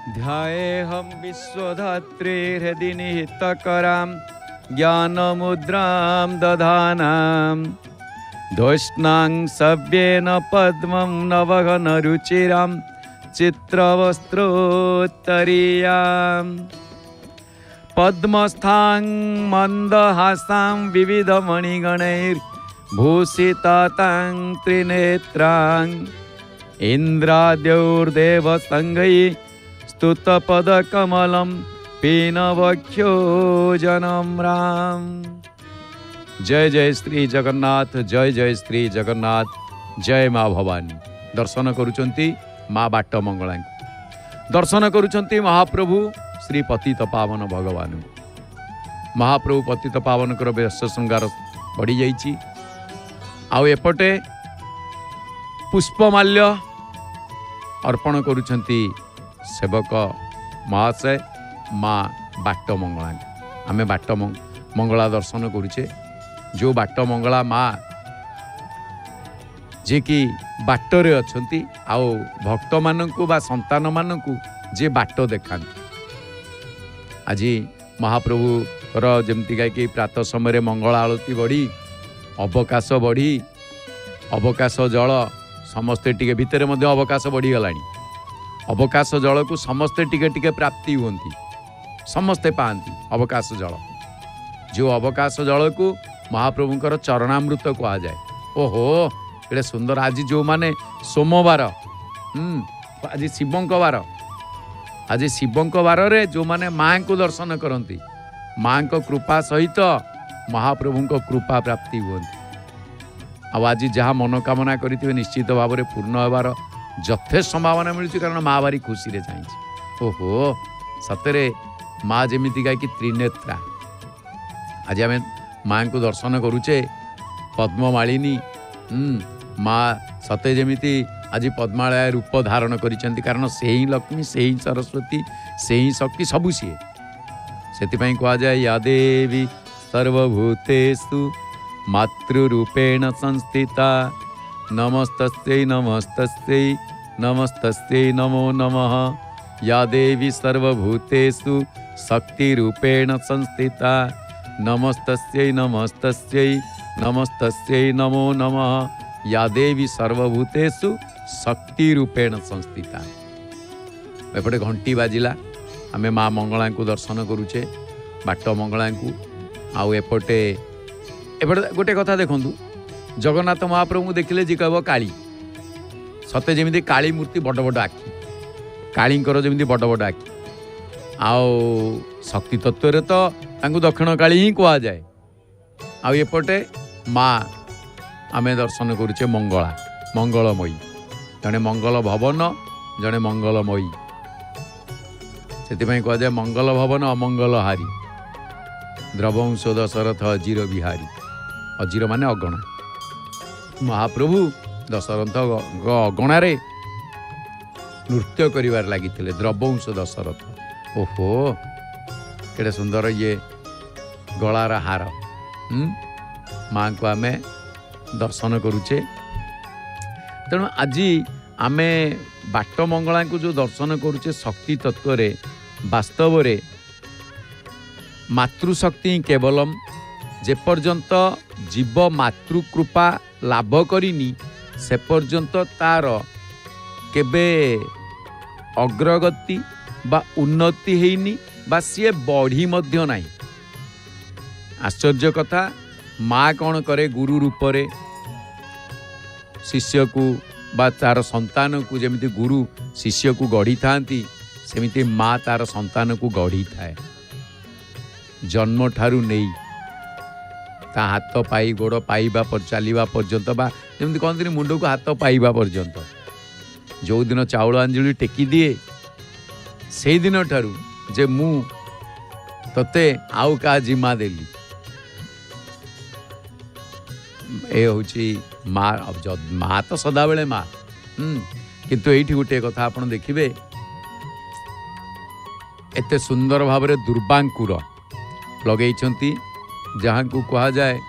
ध्यायेऽहं विश्वधात्रे हृदि निहितकरां ज्ञानमुद्रां दधानां धौष्णां सव्येन पद्मं नवघनरुचिरां चित्रवस्त्रोत्तरीयां पद्मस्थां मन्दहासां विविधमणिगणैर्भूषितां त्रिनेत्रां इन्द्राद्यौर्देवसङ्गैः स्तुतपदकमलं पीनवक्षो जनम्राम। जय जय श्री जगन्नाथ, जय जय श्री जगन्नाथ, जय माँ भवानी। दर्शन करुचंती माँ बाट मंगला, दर्शन करुचंती महाप्रभु श्री पतित पावन भगवान। महाप्रभु पतित पावन कर बेश श्रृंगार बढ़ी जाइए। आउ एपटे पुष्पमाल्य अर्पण करुचंती सेवक महाशय माँ बाट मंगला। आमे बाट मंगला दर्शन करुचे। जो बाट मंगला माँ जे कि बाटरे अच्छी आओ भक्त मानू बा संतान मानू जे बाट देखा। आज महाप्रभुर जमती कि प्रातः समय मंगल आलती बढ़ी अवकाश बढ़ी अवकाश जल समस्ते टिके भितर मध्य अवकाश बढ़ी गलानी। अवकाश जल को समस्ते टिके टिके प्राप्ति होती, समस्ते पाती अवकाश जल। जो अवकाश जल को महाप्रभुंकर चरणामृत कह जाए। ओहो एड़े सुंदर। आज जो माने सोमवार आज शिवंक बार, आज शिवंक बार रे जो माने माँ को दर्शन करती माँ को कृपा सहित महाप्रभु कृपा प्राप्ति होती। आज जहाँ मनोकामना करेंगे निश्चित भाव में पूर्ण होवार यथेष्ट संभावना मिलूँ, कारण माँ भारी खुशी रे चाहिए। ओहो सतरे माँ जमीती गायकी त्रिनेत्रा। आज आम माँ को दर्शन करुचे पद्ममालिनी माँ सते जमीती आज पद्मालय रूप धारण करिसेंती, कारण से ही लक्ष्मी से ही सरस्वती से ही शक्ति सबू सी से कह जाए या देवी सर्वभूतेषु मातृरूपेण संस्थिता नमस्तस्यै नमस्तस्यै नमस्तस्यै नमो नमः। या देवी सर्वभूतेषु शक्तिरूपेण संस्थिता नमस्तस्यै नमस्तस्यै नमस्तस्यै नमो नमः। या देवी सर्वभूतेषु शक्तिरूपेण संस्थिता। एपटे घंटी बाजिला आमे माँ मंगला को दर्शन करुचे बाट मंगला को। आउ एपटे गोटे कथा देखु, जगन्नाथ महाप्रभु देखिले जी कह काली सते जमी काली मूर्ति बड़ बड़ आखि, कालींकर जमी बड़ बड़ आखि। आउ शक्ति तत्व तो दक्षिण काली ही कह जाए। आउ एपटे माँ आमे दर्शन करुचे मंगला, मंगलमयी। जड़े मंगल भवन जड़े मंगलमयी, से कह जाए मंगल भवन अमंगल हारी द्रवंश दशरथ अजीर बिहारी। अजीर माने अगणा। महाप्रभु दशरथ अगणार नृत्य करिवार लगी द्रवंश दशरथ। ओहो केड़े सुंदर ये गलार हार। माँ को आमे दर्शन करुचे। तेणु आज आमे बाट मंगला को जो दर्शन करुचे शक्ति तत्व रे वास्तव रे मातृशक्ति केवलम जे पर्यंत जीव मातृकृपा लाभ करिनी से पर्यंत तार केबे अग्रगति बा उन्नति हेनी बा सी बढ़ी मध्य नहीं। आश्चर्य कथा, माँ कौन करे गुरु रूप रे शिष्य को बा तार संतान को जमिति गुरु शिष्य को गढ़ी थांती सेमिति माँ तार संतान को गढ़ी थाए। जन्म ठारू नहीं ता हाथ पाई गोड़ पाइबा पर चलवा पर्यंत बा जमी कहते मुंड को हाथ पाइबा पर्यंत जो दिन चाउल अंजलि टेकी दिए से दिन ठारू जे मु तते आउ का जिम्मा देली। ए होची माँ। माँ तो सदा बेले माँ। किंतु एठी गोटे कथा आपण देखिबे, एते सुंदर भाव रे दुर्बांकुर लगेइछंती जहाँ को कहा जाए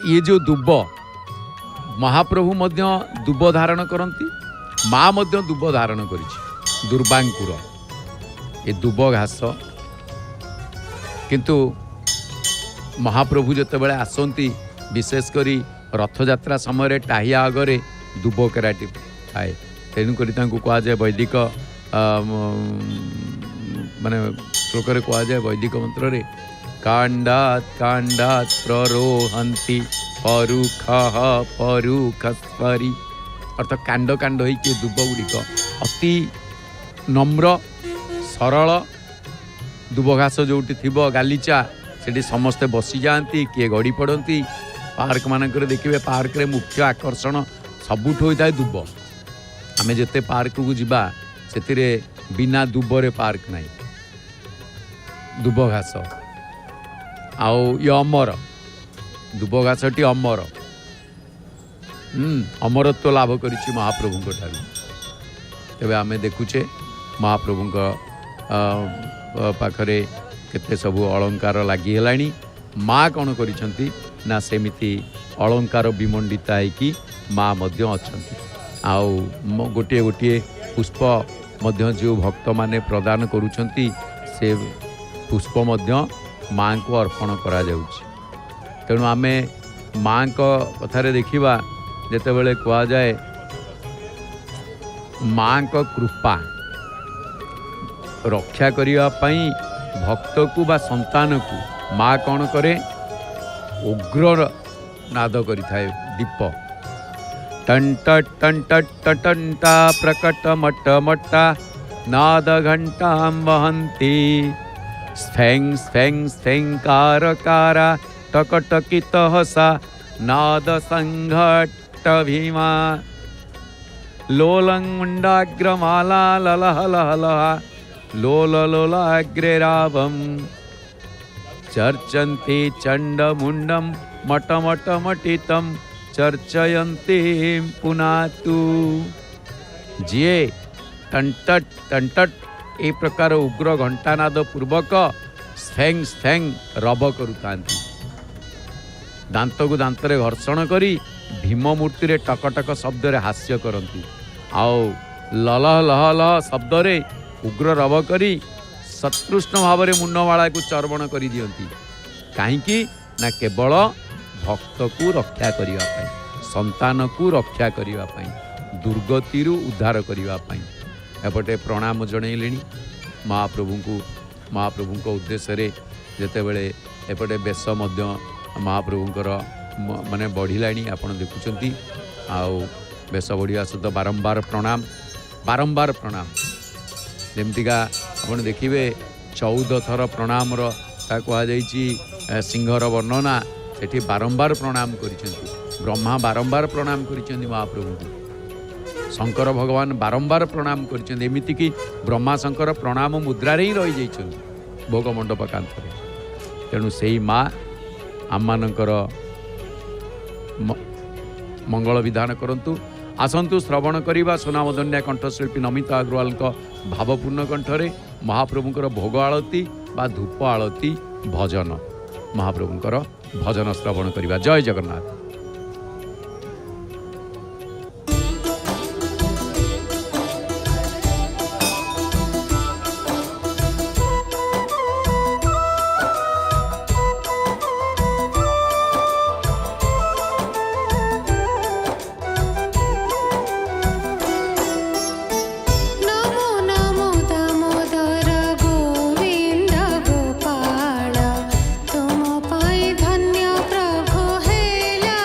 ये जो दुब महाप्रभु मध्य दुब धारण करती, माँ मध्य दुब धारण करिछि। दुर्बांकुर ये दुब घास किंतु महाप्रभु जितेबाला आसती विशेषकर रथयात्रा समय टाहिया आगरे दुब केराटी थाए तेणुक कहुए वैदिक माने श्लोक कहुए वैदिक मंत्र रे कांडात कांडात प्ररोहंती परुख परुखस्परी अर्थात कांड कांड होइके दुब गुड़िक अति नम्र सरल दुब घास जोटी थी गालीचा से समस्ते बसी जाती किए गड़ी पड़ती पार्क मानक देखिए पार्क रे मुख्य आकर्षण सबुठ होता है दुब आमे जिते पार्क को जीवा से बिना दुबरे पार्क नहीं दुब घास आउ ये अमर दुब घासटी अमर अमरत्व लाभ करिछि महाप्रभु तेबे आमे देखुचे महाप्रभु पाखरे केते सबु अलंकार लागि हेलाणी माँ कौन करिसंती ना सेमिति अलंकार विमंडिता है माँ मध्य अछंती आउ गोटे गोटे पुष्प मध्य जो भक्त माने प्रदान करुछंती से पुष्प मध्य माँ को अर्पण करा जाउछि तेणु आमे माँ को कथारे देखिबा जेतेबेले कहा जाए माँ को कृपा रक्षा करिया पई भक्त को बा संतान को माँ कौन करे उग्र नाद करिथाए दीप टंट टंट टंटा प्रकट मट मट्टा नाद घंटा वहंती स्फेंग स्फेंग स्फेंकार कारा टकटकित हसा नाद संघट भीमा लोलंगुंडाग्रमाला ललह लहलहा लोल लोलाग्रे रावम चर्चन्ति चंडमुंडम मटमटमटितम चर्चयन्ति पुनातु जिए टंटट टंटट ए प्रकार उग्र घंटानाद पूर्वक स्फेंग स्फेंग रब करुतांती दांत को दांत रे घर्षण करी भीम मूर्ति रे टकटक शब्द रे हास्य करती आओ ललह लह लह शब्द रे उग्र रब करी सत्कृष्ण भाव में मुंडमाला को चर्वण कर दियंती कहीं ना केवल भक्त को रक्षा करने संतान को रक्षा करने दुर्गति उद्धार करने एपटे प्रणाम जनइले महाप्रभु को उद्देश्य रे जेतेबेले एपटे बेश महाप्रभुंकर माने बढ़िलाणी आपण देखुचंती आउ बेश बढ़िया सहित बारंबार प्रणाम जमतीका आप देखिए 14 थर प्रणाम कहुई सिंहर वर्णना सेठी बारंबार प्रणाम करिसेंती ब्रह्मा बारंबार प्रणाम करिसेंती महाप्रभु को शंकर भगवान बारंबार प्रणाम करिसेंती एमिति कि ब्रह्मा शंकर प्रणाम मुद्रा रे ही रही जाइछंती भोग मंडप कांथरे तेणु सेही माँ आममानकर मंगल विधान करंतु आसंतु श्रवण करवा सोनामधन्या कंठशिल्पी नमिता अग्रवाल भावपूर्ण कंठरे महाप्रभुंकर भोग आळती बा धूप आळती भजन महाप्रभुंकर भजन श्रवण करवा। जय जगन्नाथ। धन्य प्रभु हेला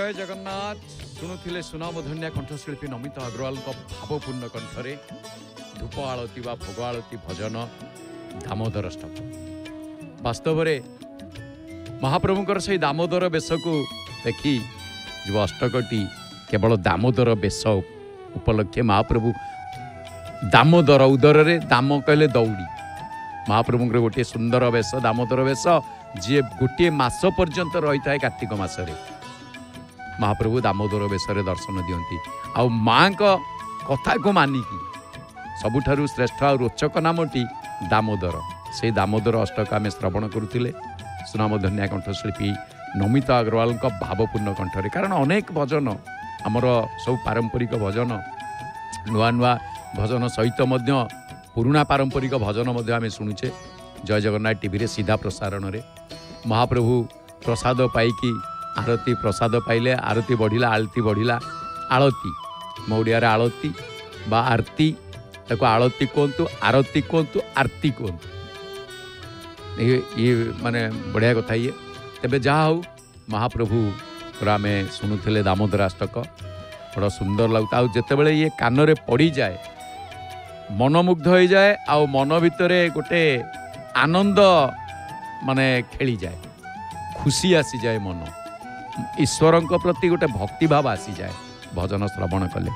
जय जगन्नाथ शुणुले सुनामधन्या कंठशिल्पी नमिता अग्रवाल भावपूर्ण कंठरे धूप आलती व भोग आलती भजन दामोदर अष्टक। वास्तव में महाप्रभुंकर से दामोदर बेश को देखी जो अष्टकटी केवल दामोदर बेश उपलक्षे महाप्रभु दामोदर उदर रे दाम कहले दौड़ी महाप्रभुंकर गोटे सुंदर बेश दामोदर बेश जी गोटे मास पर्यंत रही था कार्तिक मासरे महाप्रभु दामोदर बेशरे दर्शन दियंती आउ माँ कथा को मानिकी सबुठारु श्रेष्ठ और रोचक नामटी दामोदर से दामोदर अष्टक आम श्रवण करुले सुनामधन्या कंठशिल्पी नमिता अग्रवाल भावपूर्ण कंठरे कारण अनेक भजन आमर सब पारंपरिक भजन नुआ नुआ भजन सहित पुराणा पारंपरिक भजन आम शुणुचे जय जगन्नाथ टीवी रे सीधा प्रसारण रे महाप्रभु प्रसाद पाइकी आरती प्रसाद पाइले आरती बढ़िला आलती बढ़िला आलती मौड़िया आलती बा आरती ताको आलती कहतु आरती कहतु आरती कहतु ये माने बढ़िया कथा ये तेबे जहा हो महाप्रभु आम शुणुले दामोदर अष्टक बड़ा सुंदर लगता जितेबाला ये कान रे पड़ी जाए मनमुग्ध हो जाए आ मन भितर गोटे आनंद माने खेली जाए खुशी आसी जाए मन ईश्वर प्रति गोटे भक्ति भाव आसी जाए भजन श्रवण कले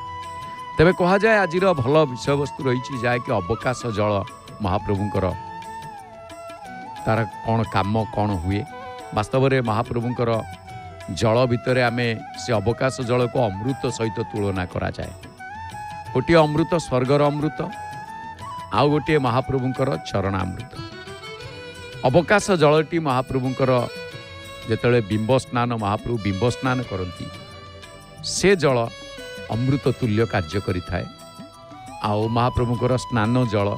तेबे कहा जाए आज भल विषय वस्तु रही जाए कि अवकाश जल महाप्रभुंकर तार कौन काम कौन हुए वास्तव में महाप्रभुंकर जल भितर आमे से अवकाश जल को अमृत सहित तुलना करा जाए गोटे अमृत स्वर्गर अमृत आउ गोटे महाप्रभुंकर चरणामृत अवकाश जलटी महाप्रभुंकर जेतले बिंब स्नान महाप्रभु बिंब स्नान करती से जल अमृत तुल्य कार्य करिथाए आउ महाप्रभुंकर स्नान जल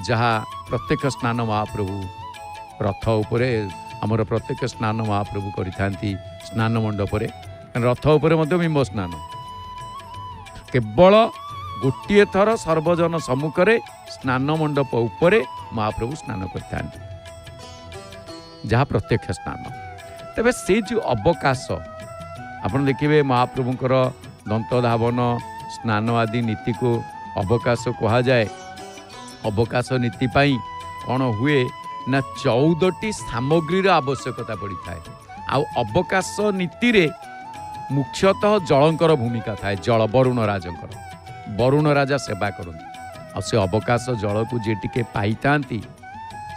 जहाँ प्रत्येक स्नान महाप्रभु रथ उपरे आमर प्रत्येक स्नान महाप्रभु करिथांती स्नान मंडपरे रथ उपरे मध्य बिंब स्नान केवल गोटे थर सर्वजन सम्मुखरे स्नान मंडप उपरे महाप्रभु स्नान करिथांती जहाँ प्रत्यक्ष स्नान तेबे से जो अवकाश आपन देखिए महाप्रभुंकर दंत धावन स्नान आदि नीति को अवकाश कहा जाए अवकाश नीति पाई कौन हुए ना 14टी सामग्रीर आवश्यकता पड़ी थाए आ अवकाश नीति रे मुख्यतः जलंकर भूमिका थाए जल वरुण राजंकर वरुण राजा सेवा करती आ से अवकाश जल को जे टिके पाई थांती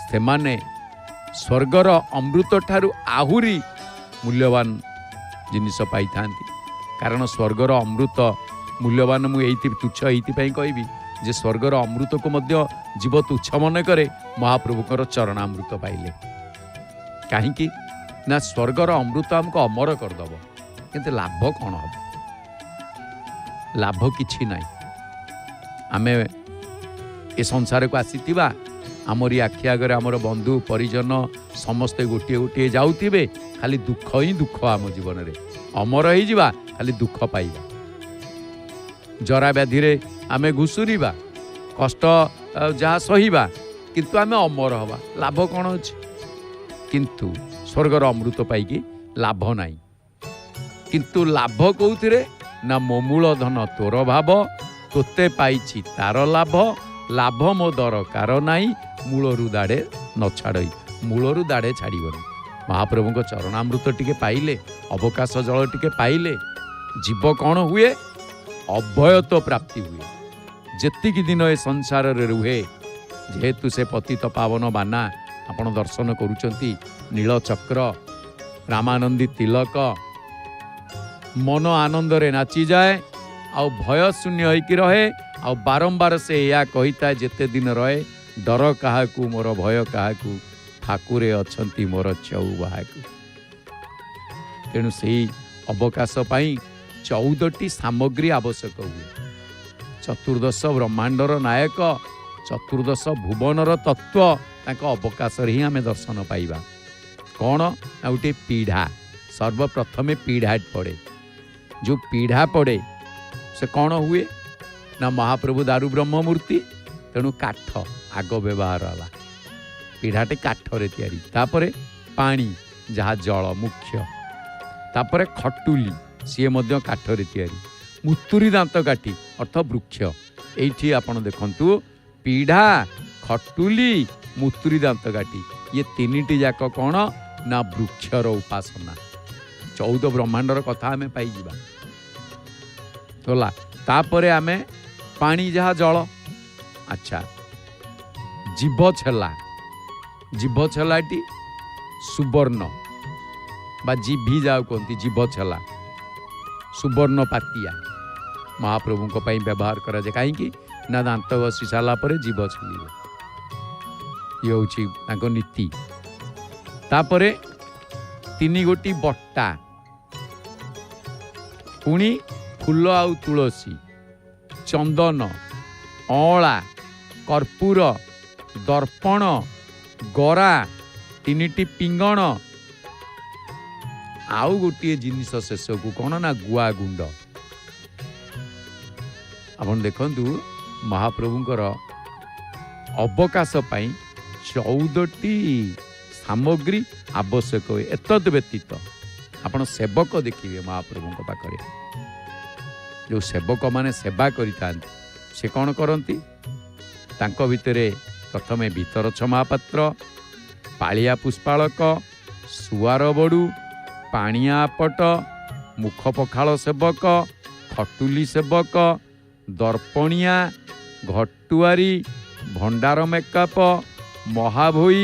से माने स्वर्गर अमृत ठारू आहुरी मूल्यवान जिनिस पाई थांती कारण स्वर्गर अमृत मूल्यवान मुझे तुच्छ ये कहबी जे स्वर्गर अमृत को मध्य जीव तुच्छ मन करे महाप्रभुकर चरणामृत पाइले कहीं ना स्वर्गर अमृत हमको अमर करदब किंतु लाभ कौन हम लाभ किछि ना आमे ए संसार को आसीथिबा आमरी आखि आगे आमर बंधु परिजन समस्ते गोटे गोटे जाऊे खाली दुख ही दुख आम जीवन में अमर हो जावा खाली दुख पाइबा जरा व्याधि रे आमे घुसुरीबा कष्ट जहाँ सहीबा किंतु आमे अमर हवा लाभ कौन अच्छे किंतु स्वर्गर अमृत पाइकी लाभ नाही किंतु लाभ कौथिरे ना मोमूल धन तोर भाव तोते पाइछि तार लाभ लाभ मो दरकार नाही मूलरू दाड़े न छाड़ई मूलरू दाड़े छाड़बनी महाप्रभु चरणामृत टिके पाइले अवकाश जल टिके पाइले जीव कौन हुए अभयत प्राप्ति हुए जेतिकी दिन ए संसार रे रुहे जेहेतु से पतित पावन बाना आपण दर्शन करुचंती नीलचक्र रामानंदी तिलक मन आनंद रे नाची जाए आउ भय शून्य होइकी रहे आउ बारंबार से या कहिता जेते दिन रहे डर काहाकू मोर भय काहाकू ठाकुरे अछंती मोर चौबाहाकू तेणु से अवकाश पाई 14टी सामग्री आवश्यक हुए चतुर्दश ब्रह्मांडर नायक चतुर्दश भुवनर तत्व तांको अवकाश ही आम दर्शन पाइबा कौन ना गोटे पीढ़ा सर्वप्रथमे पीढ़ा पड़े जो पीढ़ा पड़े से कौन हुए ना महाप्रभु दारु ब्रह्म मूर्ति तेणु काठ आग व्यवहार है पीढ़ाटे काठरे तैयारी तापरे पानी जहाँ जल मुख्य तापरे खटुली सीए मध्य काठरे तैयारी मुतुरी दांत काठी अर्थ वृक्ष एठी आपण देखंतु पीढ़ा खटुली मुतुरी दांत काठी ये तीनिटी जाक कौन ना वृक्षर उपासना 14 ब्रह्मांडर कथा आमे पाई जिबा होला तापरे आमे पानी जहा जल अच्छा जीभ छेलाटी सुवर्ण बा जीभी जाओ कहती जीभ छेला सुवर्ण पातिया महाप्रभु को पाई व्यवहार करा जाए कहीं ना दांत घसी सारा पर जीभ छेलिबे ये होची ताको नीति तापरे 3 गोटी बट्टा पुणी फूल आउ तुलसी चंदन अँला कर्पूर दर्पण गरा 3टी पिंगण आउ गोटे जिनिस शेष को कौन ना गुआ गुंड आपण देखंतु महाप्रभुंकर अवकाश पाई 14टी सामग्री आवश्यक हुए एतद व्यतीत आपण सेवक देखिए महाप्रभु पाखरे जो सेवक माने सेवा करिता से कौन करती तांको भितरे प्रथमे भीतरछ महापात्र पालिया पुष्पालक सुआर बड़ू पाणिया पट मुख पखाल सेवक खटुली सेवक दर्पणिया घटुआरी भंडार मेकअप महाभोई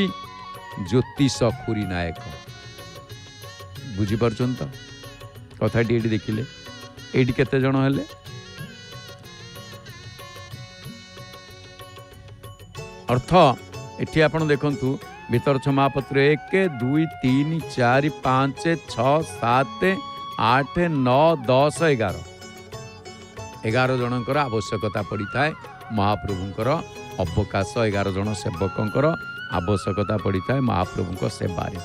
ज्योतिष खुरी नायक बुझीपार तो कथाटी ये देखिले ये केते जन हेले अर्थ एठी आपण देखंतु भीतरछ महापात्र 1 2 3 4 5 6 7 8 9 10 11 जनकर आवश्यकता पड़ी थाए महाप्रभुंकर अवकाश 11 जन सेवकंकर आवश्यकता पड़ी थाए महाप्रभु सेवारे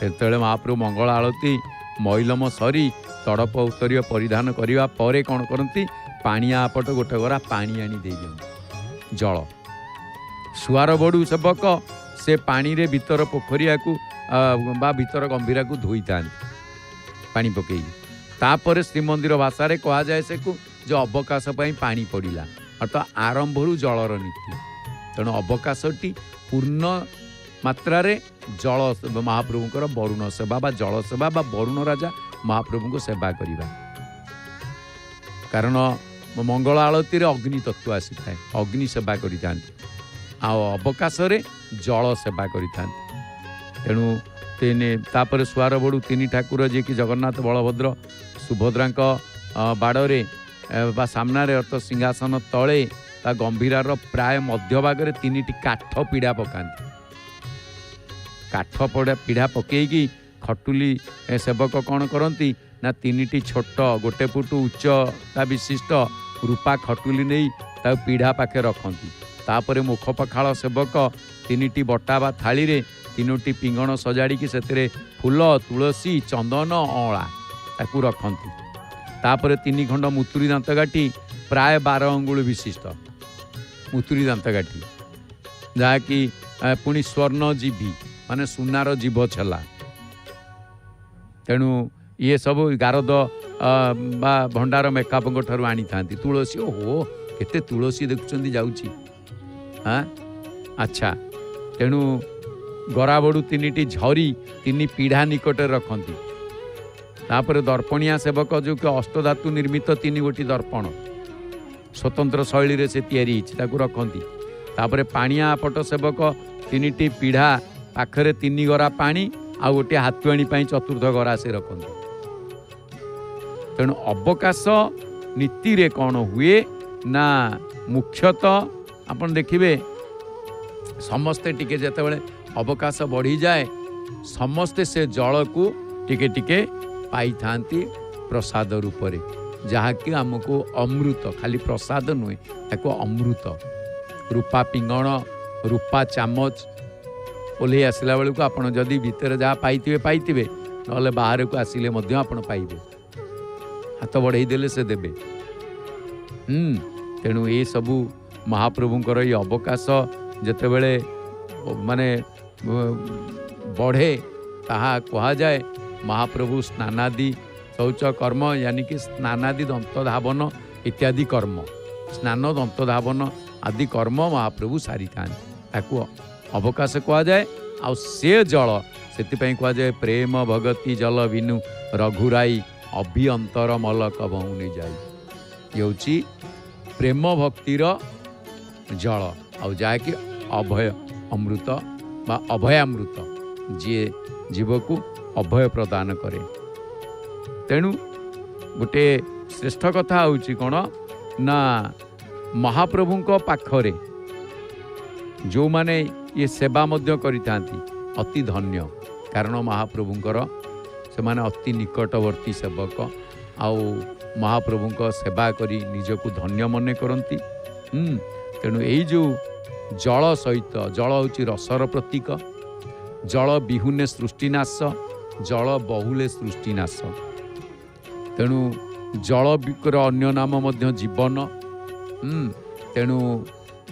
से महाप्रभु मंगल आलती मैलम सरी तड़प उत्तरीय परिधान करने पर कौन करती पाणिया आपट गोटे गरा पानी आनी दे दियंती जल सुआर बड़ू सेवक से पानी रे भीतर पोखरिया को बा भीतर गंभीरा को धोई था पानी पकई तापर श्रीमंदिर भाषा रे कहा जाए से को जो अवकाश पाई पानी पड़िला अर्थात आरंभरू जलर नीति तेणु अवकाशटी पूर्ण मात्रा रे जल महाप्रभुंकर वरुण सेवा बा जल सेवा बा वरुण राजा महाप्रभु को सेवा करिबा कारण मंगल आलती रे अग्नि तत्व आसी थाए अग्नि सेवा करि थांती आ अवकाश रे जल सेवा करि थांती तेणु तेने तापर सुआर बड़ू 3 ठाकुर जे कि जगन्नाथ बलभद्र सुभद्रांक बाड़े बा सामना रे अर्थ सिंहासन तले ता गंभीरार प्राय मध्य भाग रे 3टी काठ पीड़ा पकांती काठ पीढ़ा पकईकी खटुली सेवक कौन करती ना 3टी छोट गोटे फुट उच्चता विशिष्ट रूपा खटुली नहीं पीढ़ा पाखे रखती तापर मुख पखाल सेवक 3टी बट्टा बा थाली रे 3टी पिंगण सजाड़ी से फूल तुलसी चंदन अँला ताकू रखती तापर 3 खंड मुतुरी दांतकाठी प्राय 12 अंगुल विशिष्ट मुतुरी दांतकाठी जहाँकि पुणी स्वर्ण जीवी माने सुनार जीभ छेला तेणु ये सब गारद बा भंडार मेकअप ठारू आनी था तुलसी ओहो केते तुलसी देखुं जाऊँगी हाँ अच्छा तेणु गराबड़ू 3टी झरी 3 पीढ़ा निकट रखती तापर दर्पणिया सेवक जो कि अष्टधातु निर्मित 3 गोटी दर्पण स्वतंत्र शैली रे से तैयारी ताकू रखती तापर पाणिया पट सेवक 3टी पीढ़ा पाखरे 3 गरा पानी आ गोटे हाथुआणी पाई चतुर्थ गरा से रखती तेणु अवकाश नीति रे कौन हुए ना मुख्यतः आपन देखिए समस्ते टिके जेतेबेले अवकाश बढ़ी जाए समस्ते से जल को टिके टिके पाई थांती प्रसाद रूप रे जहाँकि आमको अमृत खाली प्रसाद नुहे ताको अमृत रूपा पिंगण रूपा चामच ओल्हे आसला बेलू आपड़ जदि भितर जहाँ पाइथिबे ना बाहर को आसिले मध्य आपण पाइबे हाथ बढ़ई देले से देबे तेणु ये सबू महाप्रभुंकर ये अवकाश जेतेबेले माने बढ़े ताहा कहा जाए महाप्रभु स्नानादि शौच कर्म यानी कि स्नानादि दंत धावन इत्यादि कर्म, स्नान दंत धावन आदि कर्म महाप्रभु सारी था अवकाश कहुए। आ से जल से कहुए प्रेम भगति जल विनु रघुराई अभिअंतर मलक बहुने जाई। ये हूँ प्रेम भक्तिर जल आ जाकि अभय अमृत बा अभयामृत जी जीव को अभय प्रदान करे। तेणु गोटे श्रेष्ठ कथा हूँ कौन ना महाप्रभु पाखरे जो माने ये सेवा मध्य करिथांती अति धन्य, कारण महाप्रभुंकर से माने अति निकटवर्ती सेवक आउ महाप्रभु सेवा करी निजको धन्य मने करती। तेणु यही जो जल सहित जल हूँ रसर प्रतीक, जल बिहुने सृष्टिनाश, जल बहुले सृष्टिनाश। तेणु जल बिकर अन्य नाम मध्य जीवन। तेणु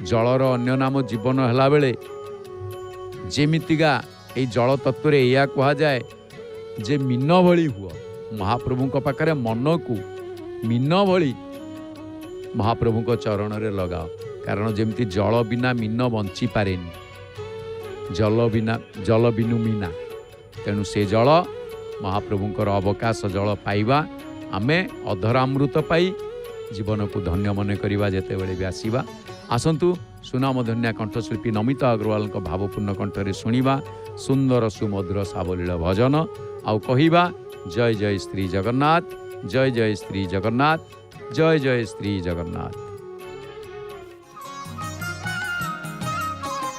जलर अन्य नाम जीवन हैला बेले जेमितिका ए जल तत्व या कहा जाए जे मीन भली हुआ महाप्रभु पाखरे मन को मीन भली महाप्रभु चरण रे लगाओ, कारण जेमती जल बिना मीन बंची पारे, जल बिनु मीना। तेणु से जल महाप्रभुंकर अवकाश जल पाइबा आमे अधरामृत पाई जीवन को धन्य मन करिबा जेते बेले भी आसीबा। आसंतु सुनामधन्या कंठशिल्पी नमिता अग्रवाल भावपूर्ण कंठरे शुणिबा सुंदर सुमधुर सावलील भजन आउ कहिबा जय जय श्री जगन्नाथ, जय जय श्री जगन्नाथ, जय जय श्री जगन्नाथ।